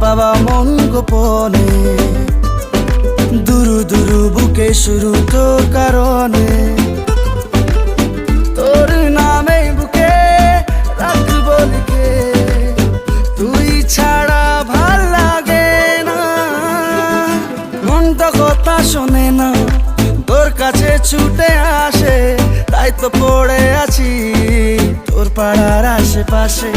বাবা মন গোপনে, দুরু দুরু বুকে শুরু তোর কারণে। তোর নামে বুকে রাখবো লিখে, তুই ছাড়া ভাল লাগে না। মন তো কথা শোনে না, তোর কাছে ছুটে আসে, তাই তো পড়ে আছি তোর পাড়ার আশেপাশে।